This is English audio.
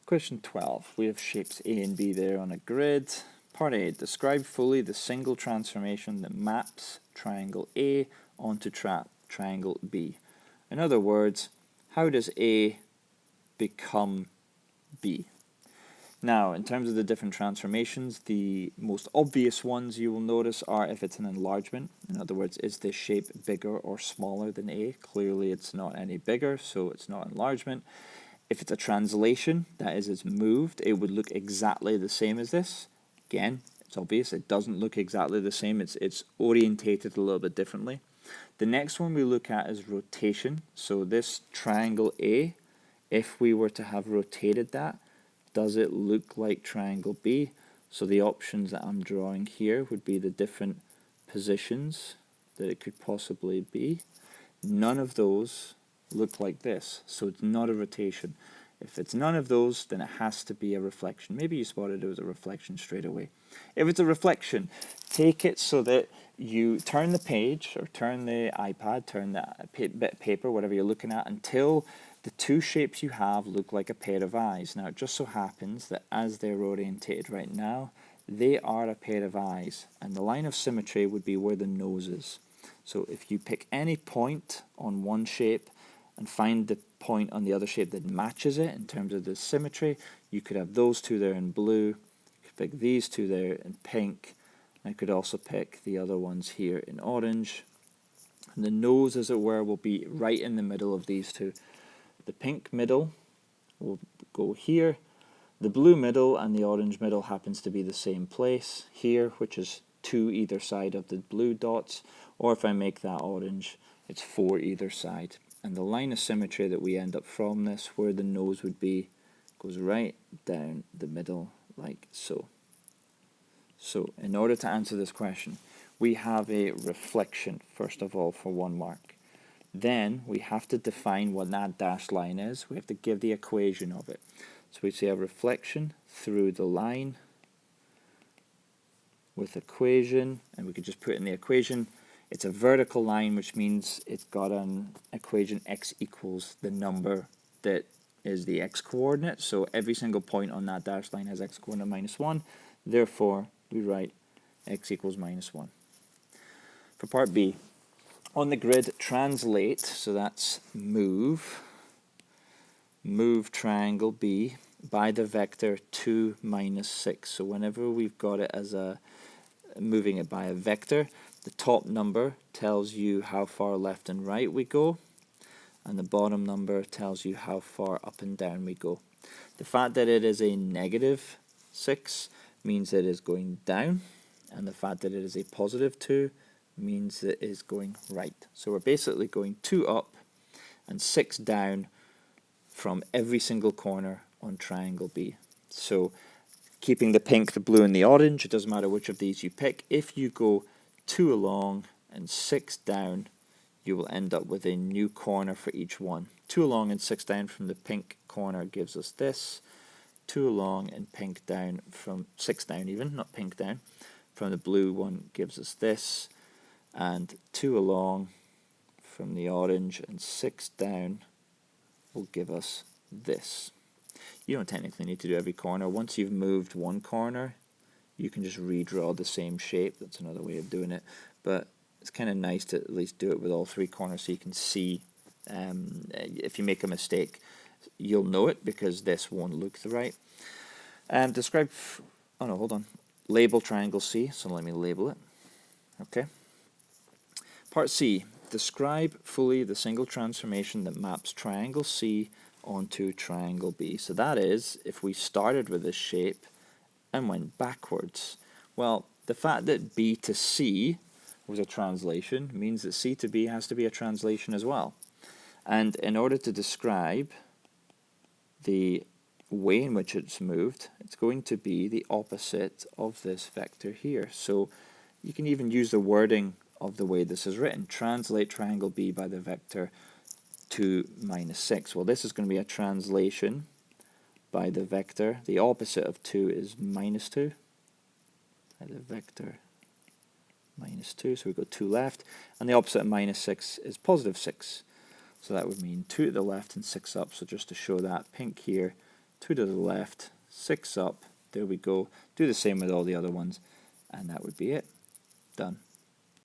Question 12. We have shapes A and B there on a grid. Part A. Describe fully the single transformation that maps triangle A onto triangle B. In other words, how does A become B? Now, in terms of the different transformations, the most obvious ones you will notice are if it's an enlargement. In other words, is this shape bigger or smaller than A? Clearly it's not any bigger, so it's not enlargement. If it's a translation, that is, it's moved, it would look exactly the same as this. Again, it's obvious, it doesn't look exactly the same, it's orientated a little bit differently. The next one we look at is rotation. So this triangle A, if we were to have rotated that, does it look like triangle B? So the options that I'm drawing here would be the different positions that it could possibly be. None of those look like this, so it's not a rotation. If it's none of those, then it has to be a reflection. Maybe you spotted it was a reflection straight away. If it's a reflection, take it so that you turn the page, or turn the iPad, turn the bit of paper, whatever you're looking at, until the two shapes you have look like a pair of eyes. Now, it just so happens that as they're orientated right now, they are a pair of eyes, and the line of symmetry would be where the nose is. So if you pick any point on one shape and find the point on the other shape that matches it in terms of the symmetry, you could have those two there in blue, you could pick these two there in pink, and I could also pick the other ones here in orange. And the nose, as it were, will be right in the middle of these two. The pink middle will go here, the blue middle and the orange middle happens to be the same place here, which is 2 either side of the blue dots, or if I make that orange, it's 4 either side. And the line of symmetry that we end up from this, where the nose would be, goes right down the middle like so. So in order to answer this question, we have a reflection, first of all, for 1 mark. Then we have to define what that dashed line is. We have to give the equation of it. So we say a reflection through the line with equation, and we could just put in the equation. It's a vertical line, which means it's got an equation x equals the number that is the x coordinate. So every single point on that dashed line has x coordinate -1. Therefore, we write x equals -1. For part B, on the grid, translate, so that's move triangle B by the vector 2 minus 6. So whenever we've got it as moving it by a vector, the top number tells you how far left and right we go, and the bottom number tells you how far up and down we go. The fact that it is a -6 means that it is going down, and the fact that it is a +2 means that it is going right. So we're basically going 2 up and 6 down from every single corner on triangle B. So keeping the pink, the blue, and the orange, it doesn't matter which of these you pick. If you go 2 along and 6 down, you will end up with a new corner for each one. 2 along and 6 down from the pink corner gives us this. 2 along and pink down from 6 down even, not pink down, from the blue one gives us this. And 2 along from the orange and 6 down will give us this. You don't technically need to do every corner. Once you've moved one corner, you can just redraw the same shape. That's another way of doing it. But it's kind of nice to at least do it with all 3 corners so you can see. If you make a mistake, you'll know it because this won't look right. Describe, oh no, hold on. Label triangle C, so let me label it. Okay. Part C, describe fully the single transformation that maps triangle C onto triangle B. So that is, if we started with this shape and went backwards. Well, the fact that B to C was a translation means that C to B has to be a translation as well. And in order to describe the way in which it's moved, it's going to be the opposite of this vector here. So you can even use the wording of the way this is written. Translate triangle B by the vector 2 minus 6. Well, this is going to be a translation by the vector. The opposite of 2 is -2. By the vector -2, so we got 2 left. And the opposite of -6 is +6. So that would mean 2 to the left and 6 up. So just to show that, pink here, 2 to the left, 6 up, there we go. Do the same with all the other ones, and that would be it. Done.